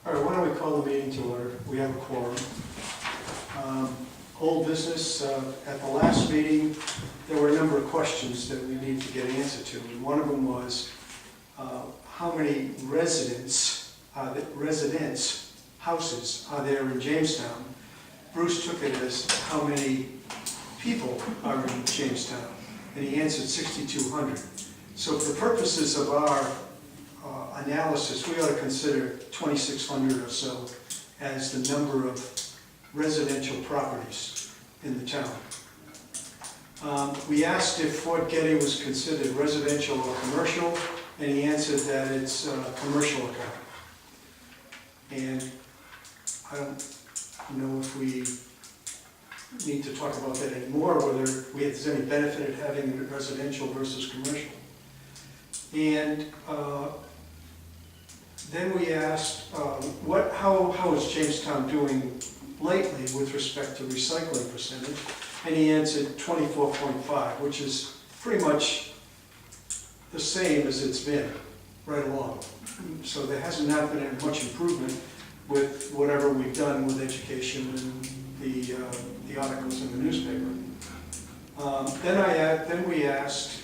All right, why don't we call the meeting to order? We have a quorum. Old business, at the last meeting, there were a number of questions that we need to get an answer to. And one of them was, how many houses are there in Jamestown? Bruce took it as how many people are in Jamestown, and he answered 6,200. So for the purposes of our analysis, we ought to consider 2,600 or so as the number of residential properties in the town. We asked if Fort Getty was considered residential or commercial, and he answered that it's a commercial account. And I don't know if we need to talk about that anymore, whether there's any benefit of having it residential versus commercial. And then we asked, how is Jamestown doing lately with respect to recycling percentage? And he answered 24.5, which is pretty much the same as it's been right along. So there hasn't not been much improvement with whatever we've done with education and the articles in the newspaper. Then we asked,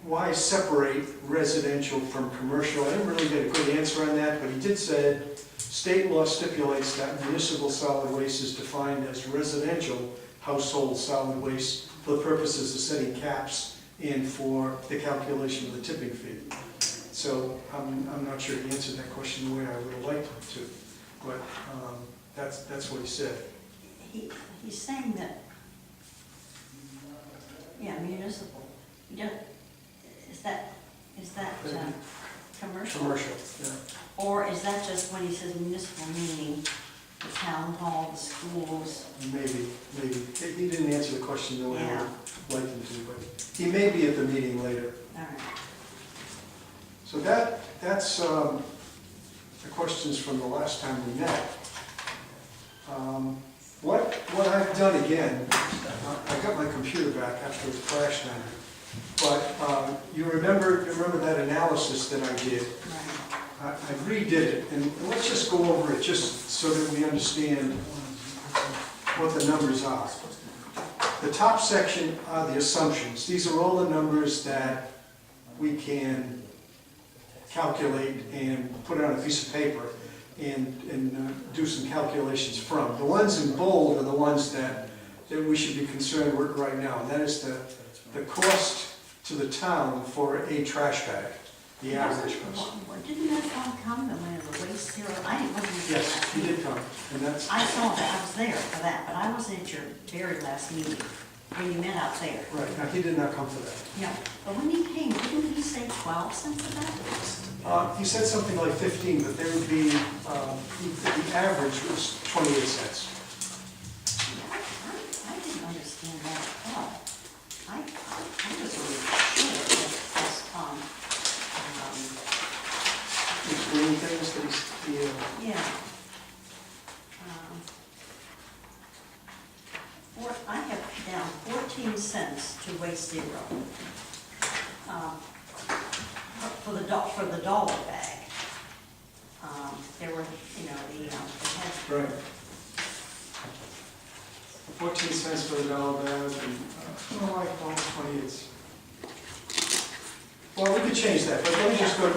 why separate residential from commercial? I didn't really get a good answer on that, but he did say, state law stipulates that municipal solid waste is defined as residential household solid waste for the purposes of setting caps and for the calculation of the tipping fee. So I'm not sure he answered that question the way I would have liked him to, but that's what he said. He's saying that, yeah, municipal. Is that commercial? Commercial, yeah. Or is that just when he says municipal, meaning the town hall, the schools? Maybe. He didn't answer the question the way I Yeah. would like him to, but he may be at the meeting later. All right. So that's the questions from the last time we met. What I've done again, I got my computer back after it crashed on me. But you remember that analysis that I did? Right. I redid it, and let's just go over it just so that we understand what the numbers are. The top section are the assumptions. These are all the numbers that we can calculate and put it on a piece of paper and do some calculations from. The ones in bold are the ones that we should be concerned with right now, and that is the cost to the town for a trash bag, the average cost. Didn't that all come when the waste zero? I wasn't. Yes, he did come, and that's. I saw that, I was there for that, but I wasn't at your very last meeting, when you met out there. Right, now he did not come for that. No, but when he came, didn't he say 12 cents of that? He said something like 15, but there would be, the average was 28 cents. I didn't understand that at all. I was really sure that this, These green things that he yeah. I have down 14 cents to waste zero. For the dollar bag. There were, it had. Right. 14 cents for the dollar bag, and, like 28. Well, we could change that, but let me just go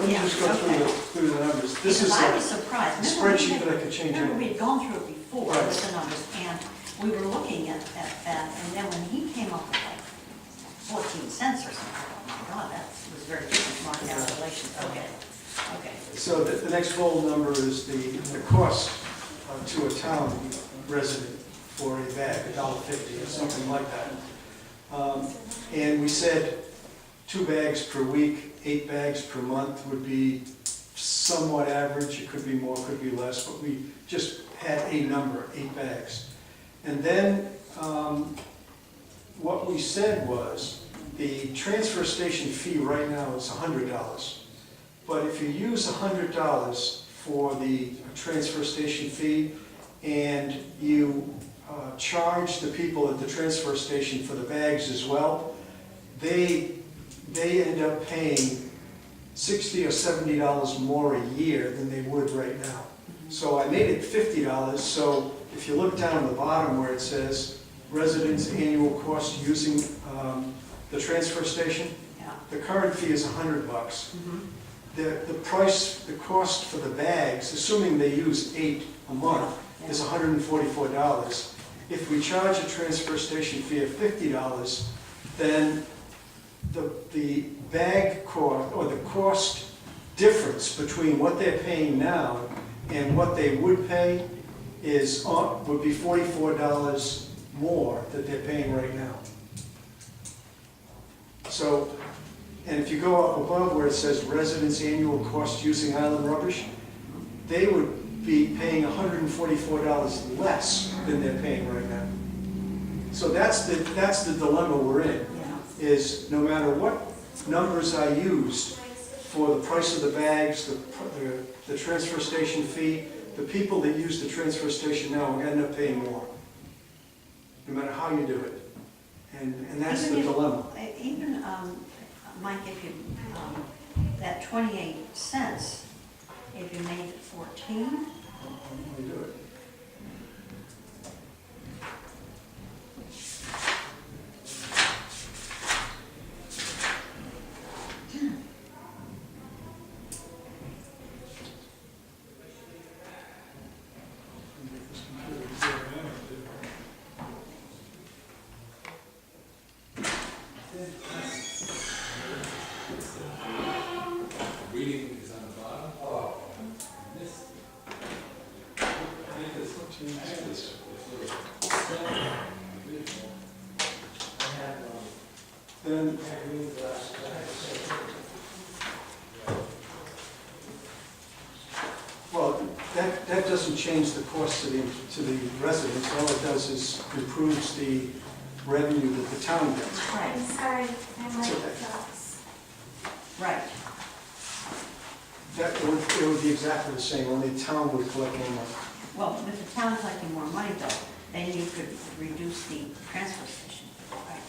through the numbers. This is I was surprised. a spreadsheet that I could change. Remember, we had gone through it before Right. with the numbers, and we were looking at that, and then when he came up with like 14 cents or something, oh my God, that was very different from our calculations. Okay. So the next bold number is the cost to a town resident for a bag, $1.50 or something like that. And we said 2 bags per week, 8 bags per month would be somewhat average. It could be more, could be less, but we just had a number, 8 bags. And then what we said was the transfer station fee right now is $100. But if you use $100 for the transfer station fee and you charge the people at the transfer station for the bags as well, they end up paying $60 or $70 more a year than they would right now. So I made it $50, so if you look down at the bottom where it says residents' annual cost using the transfer station, Yeah. the current fee is $100. Mhm. The cost for the bags, assuming they use 8 a month, is $144. If we charge a transfer station fee of $50, then the bag cost, or the cost difference between what they're paying now and what they would pay would be $44 more that they're paying right now. So, and if you go up above where it says residents' annual cost using island rubbish, they would be paying $144 less than they're paying right now. So that's the dilemma we're in, Yeah. is no matter what numbers I used for the price of the bags, the transfer station fee, the people that use the transfer station now are going to end up paying more, no matter how you do it. And that's the dilemma. Even, Mike, if you, that 28 cents, if you made it 14, How do you do it? Reading is on the bottom. Oh. This. Then, well, that doesn't change the cost to the residents. All it does is improves the revenue that the town gets. right, I'm sorry, I might okay. have right. It would be exactly the same, only the town would collect more money. Well, with the town collecting more money though, then you could reduce the transfer station, right?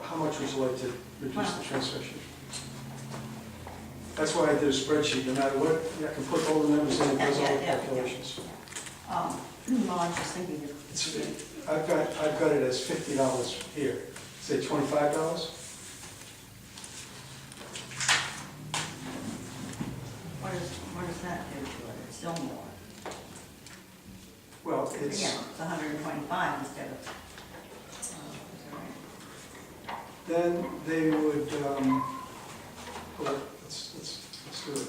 How much would you like to reduce Well- the transfer station? That's why I did a spreadsheet, no matter what, I can put all the numbers in, it does all the Yeah. calculations. Well, I'm just thinking of, I've got it as $50 here, say $25? what does that do to it? It's still more. Well, Yeah, it's, it's 125 instead of, is that right? then they would, well, let's do it.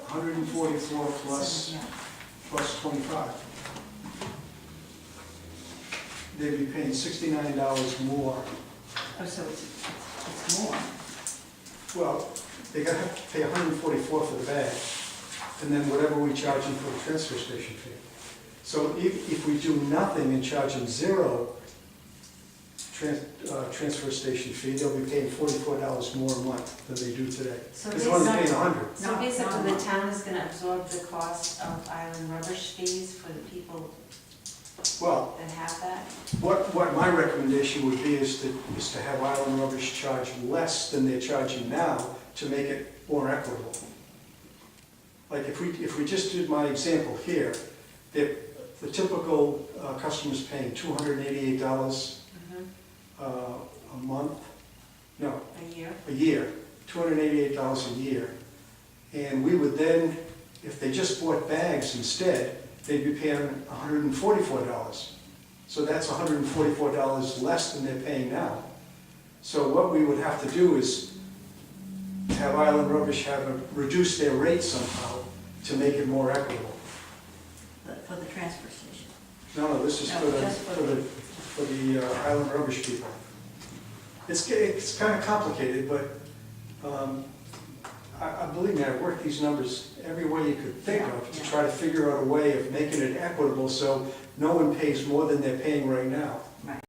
144 plus Yeah. 25. They'd be paying $69 more. Oh, so it's more. Well, they gotta have to pay 144 for the bag, and then whatever we charge them for the transfer station fee. So if we do nothing and charge them zero transfer station fee, they'll be paying $44 more a month than they do today. So Because they're only paying basically- 100. So No, basically, no. the town is gonna absorb the cost of island rubbish fees for the people Well, that have that? what my recommendation would be is to have island rubbish charge less than they're charging now to make it more equitable. Like if we just did my example here, the typical customer's paying $288 a month, no, A year? a year, $288 a year. And we would then, if they just bought bags instead, they'd be paying $144. So that's $144 less than they're paying now. So what we would have to do is have Island Rubbish reduce their rate somehow to make it more equitable. For the transfer station. No, this is No, just for the Island Rubbish people. It's kind of complicated, but I believe me, I've worked these numbers every way you could think of to try to figure out a way of making it equitable so no one pays more than they're paying right now. Right.